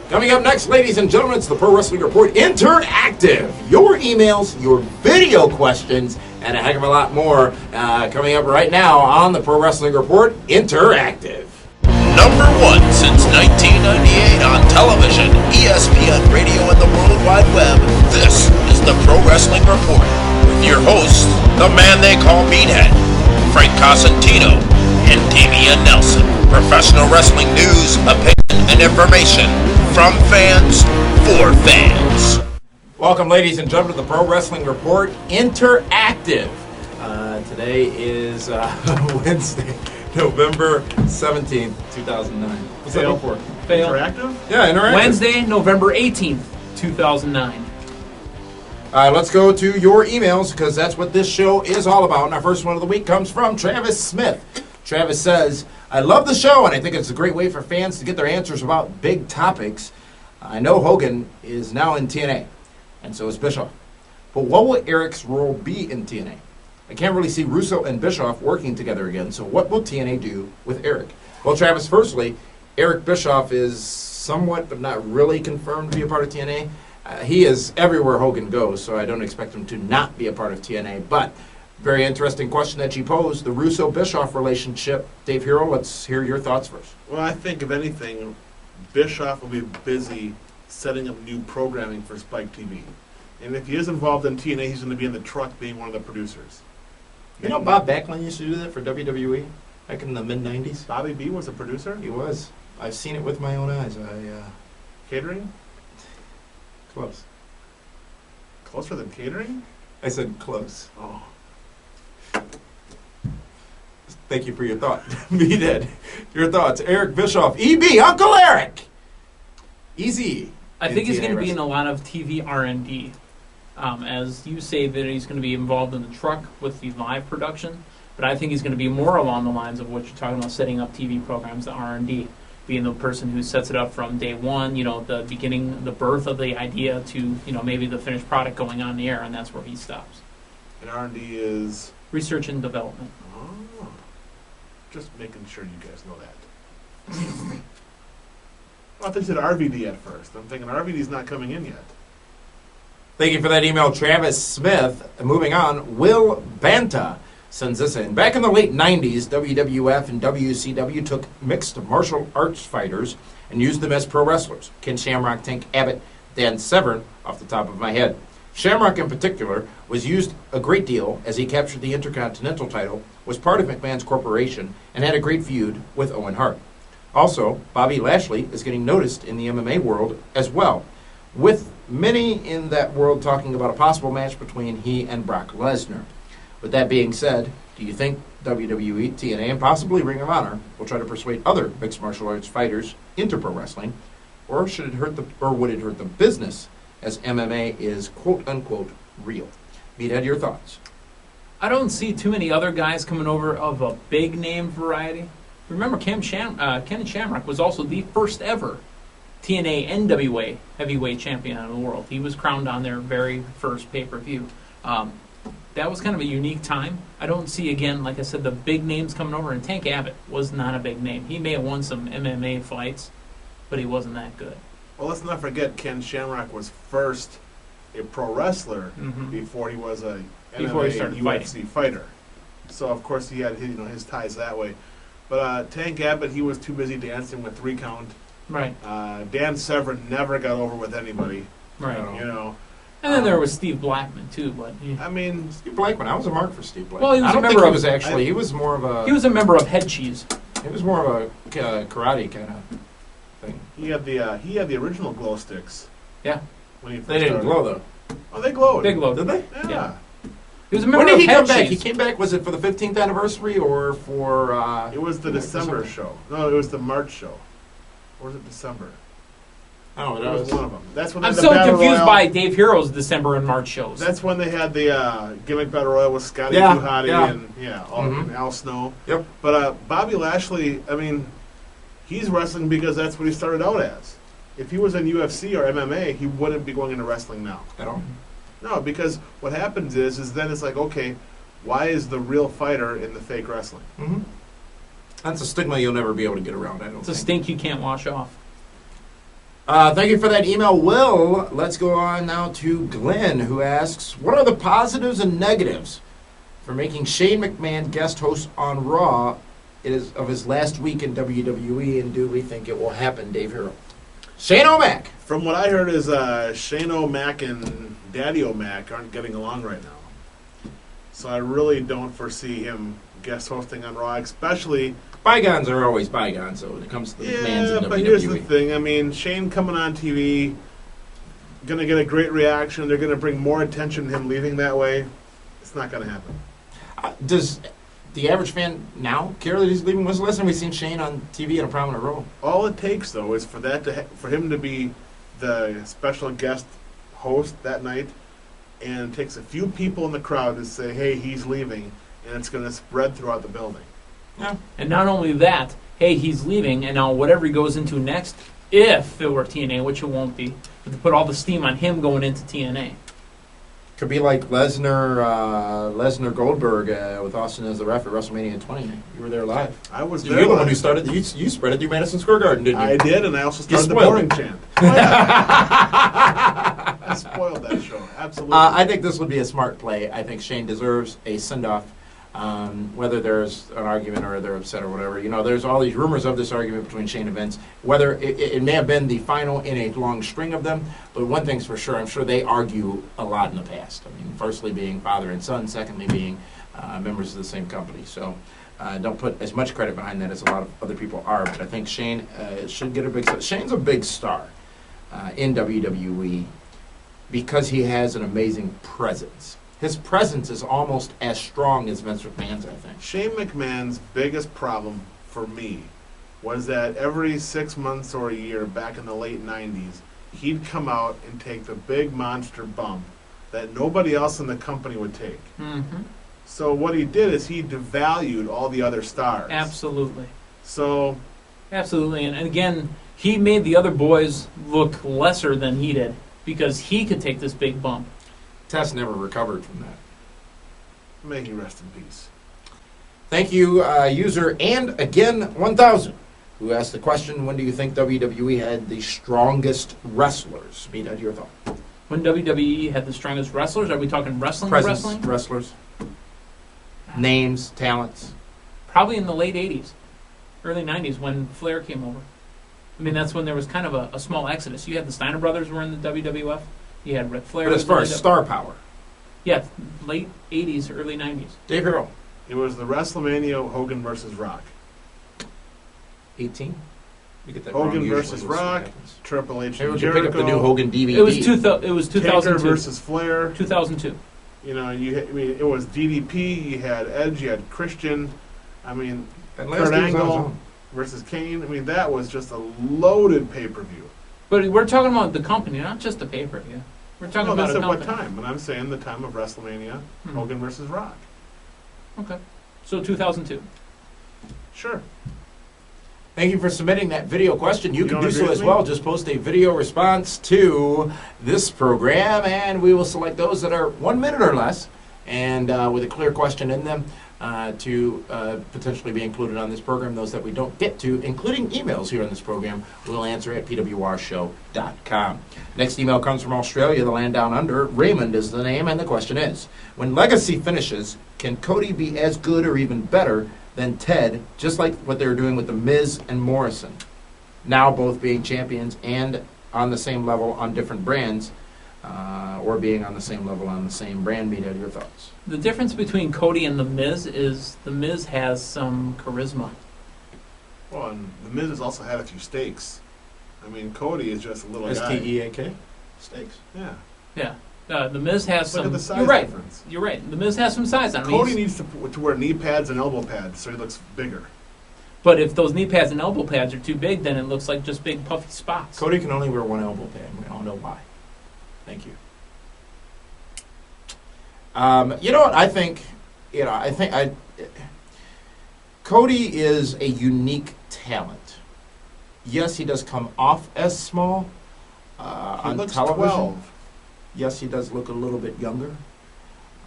Coming up next, ladies and gentlemen, it's the Pro Wrestling Report InterActive. Your emails, your video questions, and a heck of a lot more coming up right now on the Pro Wrestling Report InterActive. Number one since 1998 on television, ESPN Radio, and the World Wide Web. This is the Pro Wrestling Report with your hosts, the man they call Meathead, Frank Cosentino, and Damian Nelson. Professional wrestling news, opinion, and information from fans for fans. Welcome, ladies and gentlemen, to the Pro Wrestling Report InterActive. Today is Wednesday, November 17th, 2009. What's that Fail. for? Fail. InterActive? Yeah, InterActive. Wednesday, November 18th, 2009. Let's go to your emails, because that's what this show is all about. And our first one of the week comes from Travis Smith. Travis says, I love the show, and I think it's a great way for fans to get their answers about big topics. I know Hogan is now in TNA, and so is Bischoff. But what will Eric's role be in TNA? I can't really see Russo and Bischoff working together again, so what will TNA do with Eric? Well, Travis, firstly, Eric Bischoff is somewhat but not really confirmed to be a part of TNA. He is everywhere Hogan goes, so I don't expect him to not be a part of TNA. But very interesting question that you posed, the Russo-Bischoff relationship. Dave Hero, let's hear your thoughts first. Well, I think, if anything, Bischoff will be busy setting up new programming for Spike TV. And if he is involved in TNA, he's going to be in the truck being one of the producers. You know Bob Backlund used to do that for WWE back in the mid-90s? Bobby B was a producer? He was. I've seen it with my own eyes. Catering? Close. Closer than catering? I said close. Oh. Thank you for your thought. Meathead, your thoughts. Eric Bischoff, EB, Uncle Eric. Easy. I think he's TNA going to be in wrestling. a lot of TV R&D. As you say that he's going to be involved in the truck with the live production, but I think he's going to be more along the lines of what you're talking about, setting up TV programs, the R&D, being the person who sets it up from day one, the beginning, the birth of the idea to, maybe the finished product going on the air, and that's where he stops. And R&D is? Research and development. Oh. Just making sure you guys know that. I thought you said RVD at first. I'm thinking RVD's not coming in yet. Thank you for that email, Travis Smith. Moving on, Will Banta sends this in. Back in the late 90s, WWF and WCW took mixed martial arts fighters and used them as pro wrestlers. Ken Shamrock, Tank Abbott, Dan Severn, off the top of my head. Shamrock in particular was used a great deal as he captured the Intercontinental title, was part of McMahon's corporation, and had a great feud with Owen Hart. Also, Bobby Lashley is getting noticed in the MMA world as well, with many in that world talking about a possible match between he and Brock Lesnar. With that being said, do you think WWE, TNA, and possibly Ring of Honor will try to persuade other mixed martial arts fighters into pro wrestling, or would it hurt the business, as MMA is quote unquote real? Meathead, your thoughts? I don't see too many other guys coming over of a big name variety. Remember, Ken Shamrock was also the first ever TNA NWA heavyweight champion of the world. He was crowned on their very first pay-per-view. That was kind of a unique time. I don't see, again, like I said, the big names coming over. And Tank Abbott was not a big name. He may have won some MMA fights, but he wasn't that good. Well, let's not forget Ken Shamrock was first a pro wrestler before he was a Before he MMA started UFC fighter. So, of course, he had his ties that way. But Tank Abbott, he was too busy dancing with 3 count. Right. Dan Severn never got over with anybody. Right. And then there was Steve Blackman, too. But I mean, Steve Blackman, I was a mark for Steve Blackman. Well, he was I don't a think member he of- was actually. He was more of a. he was a member of Head Cheese. He was more of a karate kind of thing. he had the original glow sticks. Yeah. When he first They didn't started. glow though. Oh, they glowed. Big Load. Did they? Yeah. He was a member When did of he Head come back? Cheese. He came back. Was it for the 15th anniversary or for? It was the December something? show. No, it was the March show. Or was it December? Oh, It was one of them. That's when I'm they had so the Battle confused Royal. by Dave Hero's December and March shows. That's when they had the gimmick battle royal with Scotty Yeah, Tuhati yeah. and Al Snow. Yep. But Bobby Lashley, I mean, he's wrestling because that's what he started out as. If he was in UFC or MMA, he wouldn't be going into wrestling now. At all. No, because what happens is then it's like, okay, why is the real fighter in the fake wrestling? Mm-hmm. That's a stigma you'll never be able to get around. I don't It's a think. stink you can't wash off. Thank you for that email, Will. Let's go on now to Glenn, who asks, what are the positives and negatives for making Shane McMahon guest host on Raw of his last week in WWE, and do we think it will happen, Dave Hero? Shane O'Mac. From what I heard is Shane O'Mac and Daddy O'Mac aren't getting along right now. So I really don't foresee him guest hosting on Raw, especially... Bygones are always bygones, so when it comes to the McMahons in WWE. But here's the thing. I mean, Shane coming on TV, going to get a great reaction. They're going to bring more attention to him leaving that way. It's not going to happen. Does the average fan now care that he's leaving? When's the last time we've seen Shane on TV in a prominent role? All it takes, though, is for for him to be the special guest host that night, and it takes a few people in the crowd to say, hey, he's leaving, and it's going to spread throughout the building. Yeah. And not only that, hey, he's leaving, and now whatever he goes into next, if it were TNA, which it won't be, but to put all the steam on him going into TNA. Could be like Lesnar Goldberg with Austin as the ref at WrestleMania 20. You were there live. I was there. You're the one who started. You spread it through Madison Square Garden, didn't you? I did, and I also started the spoiled boring it. chant. I spoiled that show. Absolutely. I think this would be a smart play. I think Shane deserves a send-off. Whether there's an argument or they're upset or whatever. You know, there's all these rumors of this argument between Shane and Vince. Whether it may have been the final in a long string of them, but one thing's for sure, I'm sure they argue a lot in the past. I mean, firstly being father and son, secondly being members of the same company. So don't put as much credit behind that as a lot of other people are, but I think Shane should get a big star. Shane's a big star in WWE because he has an amazing presence. His presence is almost as strong as Vince McMahon's, I think. Shane McMahon's biggest problem for me was that every 6 months or a year back in the late 90s, he'd come out and take the big monster bump that nobody else in the company would take. Mm-hmm. So what he did is he devalued all the other stars. Absolutely. So... Absolutely. And again, he made the other boys look lesser than he did because he could take this big bump. Tess never recovered from that. May he rest in peace. Thank you, user and again 1000, who asked the question: when do you think WWE had the strongest wrestlers? Meet your thought. When WWE had the strongest wrestlers, are we talking wrestling? Presence, Wrestling? wrestlers, names, talents. Probably in the late '80s, early '90s when Flair came over. I mean, that's when there was kind of a small exodus. You had the Steiner brothers were in the WWF. You had Ric Flair. But as far as star power, yeah, late '80s, early '90s. Dave Hero, It was the WrestleMania Hogan versus Rock. 18. We get that Hogan wrong versus usually, we'll see what Rock, happens. Triple H Maybe and we can Jericho. pick up the new Hogan DVD. It was 2002. Taker versus Flair. 2002. You know, it was DDP. You had Edge. You had Christian. I mean, And Kurt last year was on his Angle own. versus Kane. I mean, that was just a loaded pay-per-view. But we're talking about the company, not just the pay-per-view. We're talking No, about that's a at what company. time? And I'm saying the time of WrestleMania, Hogan versus Rock. Okay. So 2002. Sure. Thank you for submitting that video question. You can don't do agree so with as me? well. Just post a video response to this program, and we will select those that are 1 minute or less, and with a clear question in them to potentially be included on this program. Those that we don't get to, including emails here on this program, we'll answer at pwrshow.com. Next email comes from Australia, the land down under. Raymond is the name, and the question is, when Legacy finishes, can Cody be as good or even better than Ted, just like what they were doing with The Miz and Morrison, now both being champions and on the same level on different brands, or being on the same level on the same brand? Meet your thoughts. The difference between Cody and The Miz is The Miz has some charisma. Well, and The Miz has also had a few stakes. I mean, Cody is just a little guy. STEAK? Stakes. Yeah. Yeah. The Miz has Look some... at the size You're right. difference. You're right. The Miz has some size on him. Cody needs to wear knee pads and elbow pads so he looks bigger. But if those knee pads and elbow pads are too big, then it looks like just big puffy spots. Cody can only wear one elbow pad. We all know why. Thank you. You know what? I think Cody is a unique talent. Yes, he does come off as small He on looks television. 12. Yes, he does look a little bit younger.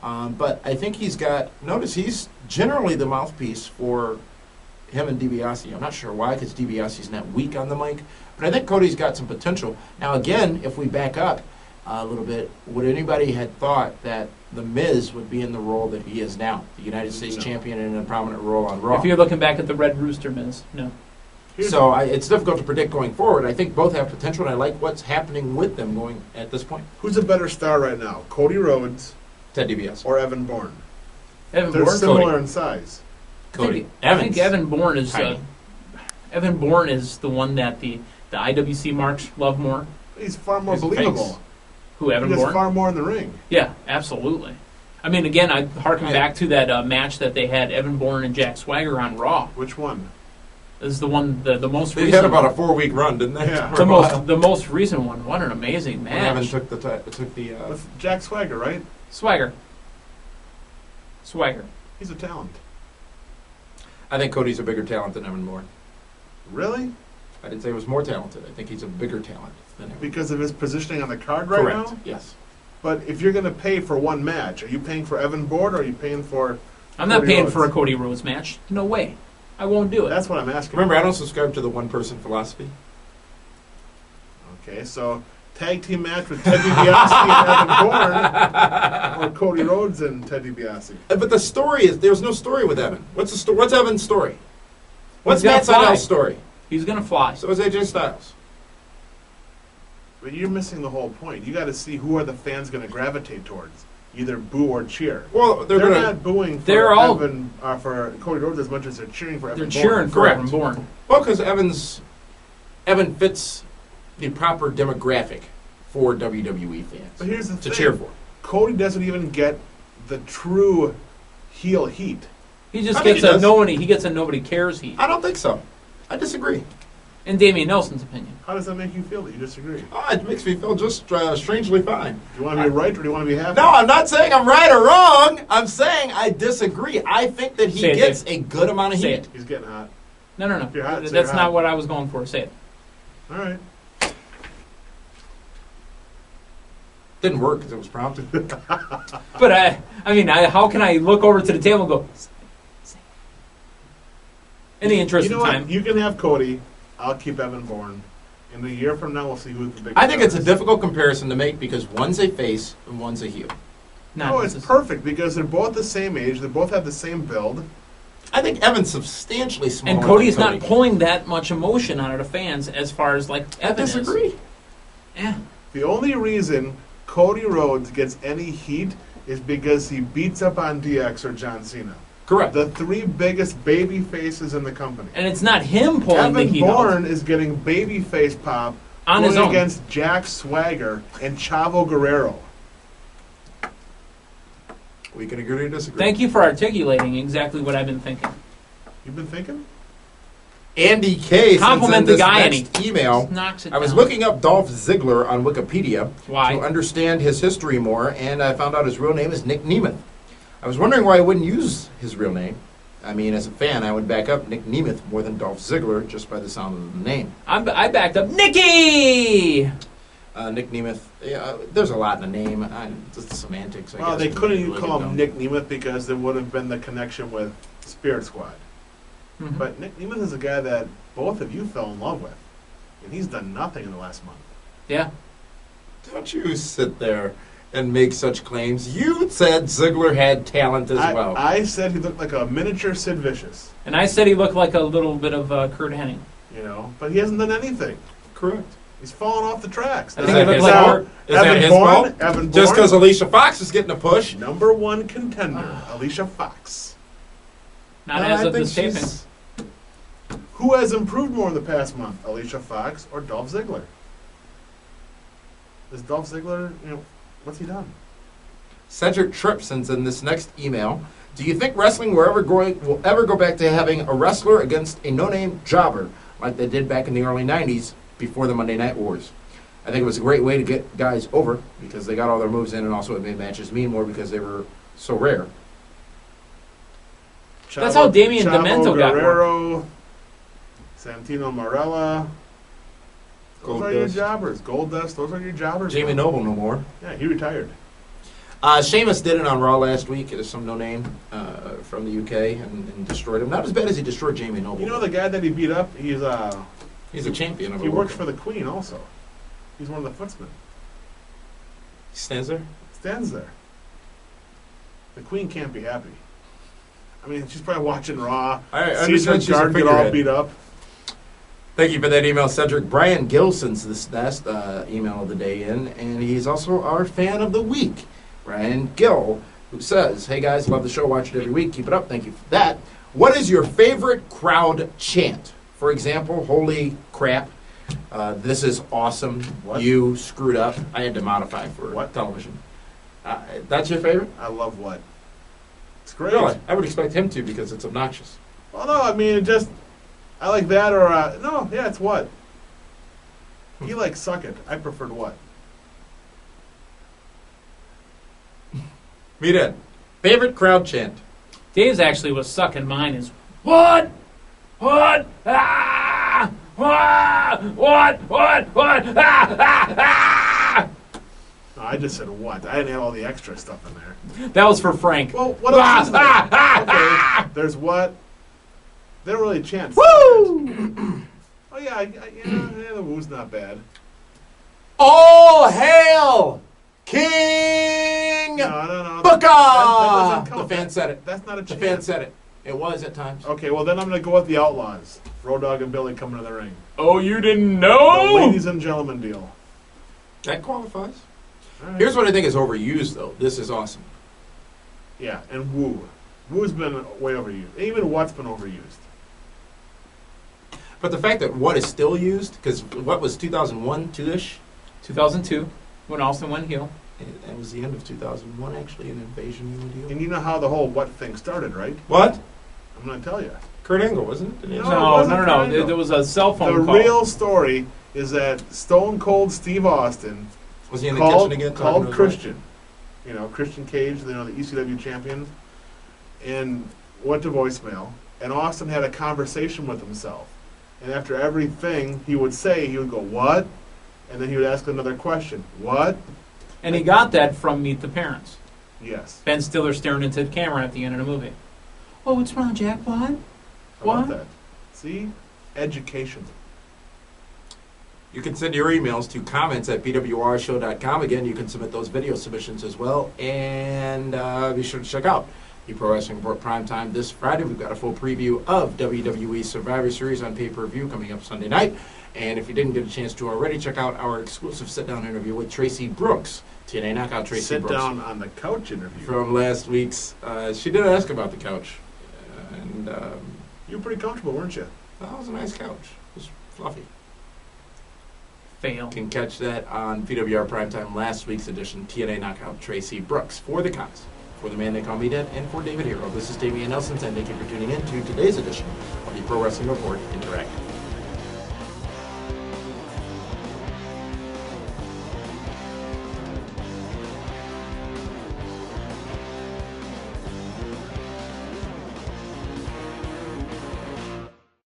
But I think he's generally the mouthpiece for him and DiBiase. I'm not sure why, because DiBiase's not weak on the mic. But I think Cody's got some potential. Now, again, if we back up a little bit, would anybody had thought that The Miz would be in the role that he is now, the United States champion in a prominent role on Raw? If you're looking back at the Red Rooster Miz, no. So it's difficult to predict going forward. I think both have potential, and I like what's happening with them going at this point. Who's a better star right now, Cody Rhodes Ted DiBiase. or Evan Bourne? Evan They're Bourne, similar Cody. in size. Cody. I think Evan Bourne is tiny. Evan Bourne is the one that the IWC marks love more. He's far more He's a believable. face. Who, Evan He does Bourne? far more in the ring. Yeah, absolutely. I mean, again, I harken Right. back to that match that they had Evan Bourne and Jack Swagger on Raw. Which one? This is the one, the most They recent. had about a 4-week run, didn't they? Yeah. For a while. the most recent one. What an amazing When Evan match! took the With Jack Swagger, right? Swagger. He's a talent. I think Cody's a bigger talent than Evan Bourne. Really? I didn't say he was more talented. I think he's a bigger talent than Evan. Because of his positioning on the card right Correct. now? Yes. But if you're going to pay for one match, are you paying for Evan Bourne or are you paying for I'm not Cody paying Rhodes? for a Cody Rhodes match. No way. I won't do it. That's what I'm asking. Remember, I don't subscribe to the one-person philosophy. Okay, so tag team match with Ted DiBiase and Evan Bourne, or Cody Rhodes and Ted DiBiase. But the story is, there's no story with Evan. What's the What's Evan's story? What's gonna Matt fly. Seidel's story? He's gonna fly. So is AJ Styles. But you're missing the whole point. You got to see who are the fans going to gravitate towards, either boo or cheer. Well, They're gonna. not booing for They're all- Evan for Cody Rhodes as much as they're cheering for They're Evan cheering Bourne. for Correct. Evan Bourne. Well, because Evan fits the proper demographic for WWE fans But here's the to thing. cheer for. Cody doesn't even get the true heel heat. He just I think gets he a does. nobody cares heat. I don't think so. I disagree. In Damian Nelson's opinion. How does that make you feel that you disagree? Oh, it makes me feel just strangely fine. Do you want to be right or do you want to be happy? No, I'm not saying I'm right or wrong. I'm saying I disagree. I think that he Say it, gets Dave. a good amount of Say heat. it. He's getting hot. No. You're hot, so That's you're not hot. what I was going for. Say it. All right. Didn't work because it was prompted. But I mean, how can I look over to the table and go? Say it. In the interest You know of what? time. You can have Cody. I'll keep Evan Bourne. In a year from now, we'll see who's the big. I think it's a stars. difficult comparison to make because one's a face and one's a heel. No, it's perfect because they're both the same age. They both have the same build. I think Evan's substantially smaller. And Cody's than not pulling that much emotion out of the fans as far as like I Evan is. disagree. Yeah. The only reason Cody Rhodes gets any heat is because he beats up on DX or John Cena. Correct. The three biggest baby faces in the company. And it's not him pulling the Evan heat out. Bourne is getting baby face pop On going his own. against Jack Swagger and Chavo Guerrero. We can agree or disagree. Thank you for articulating exactly what I've been thinking. You've been thinking? Andy K sends in Compliment the this guy and next email. Just knocks it I was down. looking up Dolph Ziggler on Wikipedia Why? to understand his history more, and I found out his real name is Nick Nemeth. I was wondering why I wouldn't use his real name. I mean, as a fan, I would back up Nick Nemeth more than Dolph Ziggler just by the sound of the name. I backed up Nikki! Nick Nemeth, there's a lot in the name. Just the semantics, I Well, guess. they couldn't really even call him don't. Nick Nemeth because there would have been the connection with Spirit Squad. Mhm. But Nick Nemeth is a guy that both of you fell in love with. And he's done nothing in the last month. Yeah. Don't you sit there and make such claims. You said Ziggler had talent as well. I said he looked like a miniature Sid Vicious, And I said he looked like a little bit of Kurt Hennig. you know, but he hasn't done anything. Correct. He's fallen off the tracks. I Is think that he looked his like fault? Kurt. Is that Evan his Bourne? fault? Evan Just Bourne? because Alicia Fox is getting a push? Number one contender, Alicia Fox. Not I as of think this taping. she's- Who has improved more in the past month, Alicia Fox or Dolph Ziggler? Is Dolph Ziggler, what's he done? Cedric Tripp sends in this next email. Do you think wrestling will ever go back to having a wrestler against a no-name jobber like they did back in the early 90s before the Monday Night Wars? I think it was a great way to get guys over because they got all their moves in, and also it made matches mean more because they were so rare. That's how Damian Chavo Demento got Guerrero, Santino Marella. Those are your Goldust. jobbers. Goldust, those are your jobbers. Jamie now. Noble no more. Yeah, he retired. Sheamus did it on Raw last week. There's some no-name from the UK and destroyed him. Not as bad as he destroyed Jamie Noble. You know the guy that he beat up? He's a champion. Of he works for the Queen also. He's one of the footsmen. He stands there? Stands there. The Queen can't be happy. I mean, she's probably watching Raw. Sees her guard get all beat up. Thank you for that email, Cedric. Brian Gilson's this last email of the day in, and he's also our fan of the week. Brian Gill, who says, "Hey guys, love the show, watch it every week. Keep it up. Thank you for that. What is your favorite crowd chant? For example, holy crap, this is awesome. What? You screwed up. I had to modify for television. That's your favorite? I love what? It's great. Really? I would expect him to because it's obnoxious. Well, no, I mean, I like that or, no, yeah, it's what? He likes suck it. I preferred what? Me then. Favorite crowd chant? Dave's actually was sucking. Mine is what? What? Ah! What? Ah! No, I just said what. I didn't have all the extra stuff in there. That was for Frank. Well, what else is there? Okay, there's what? They don't really chant. Woo! Oh, yeah, the woo's not bad. All hail King No. Booker! That doesn't count. The fan said it. That's not a The chant. fan said it. It was at times. Okay, well, then I'm going to go with the Outlaws. Road Dogg and Billy coming to the ring. Oh, you didn't The know? ladies and gentlemen deal. That qualifies. All right. Here's what I think is overused, though. This is awesome. Yeah, and woo. Woo's been way overused. Even what's been overused. But the fact that what is still used, because what was 2001, 2-ish? 2002, when Austin went heel. That was the end of 2001, actually, an invasion deal. And you know how the whole what thing started, right? What? I'm going to tell you. Kurt Angle, wasn't it? No. No. There was a cell phone The call. real story is that Stone Cold Steve Austin Was he in the called, kitchen again? called talking to his Christian. You know, Christian Cage, the ECW champion, and went to voicemail. And Austin had a conversation with himself. And after everything he would say, he would go, what? And then he would ask another question. What? And he got that from Meet the Parents. Yes. Ben Stiller staring into the camera at the end of the movie. Oh, what's wrong, Jack? What? How about What? that? See? Education. You can send your emails to comments@pwrshow.com. Again, you can submit those video submissions as well. And be sure to check out the Pro Wrestling Report Primetime this Friday. We've got a full preview of WWE Survivor Series on pay-per-view coming up Sunday night. And if you didn't get a chance to already, check out our exclusive sit-down interview with Tracy Brooks. TNA Knockout Tracy Sit Brooks. down on the couch interview. From last week's. She did ask about the couch. You were pretty comfortable, weren't you? That was a nice couch. It was fluffy. Fail. You can catch that on PWR Primetime, last week's edition, TNA Knockout Tracy Brooks. For the cons, for the man they call me Dad, and for David Hero, this is Damian Nelson, and thank you for tuning in to today's edition of the Pro Wrestling Report Interactive.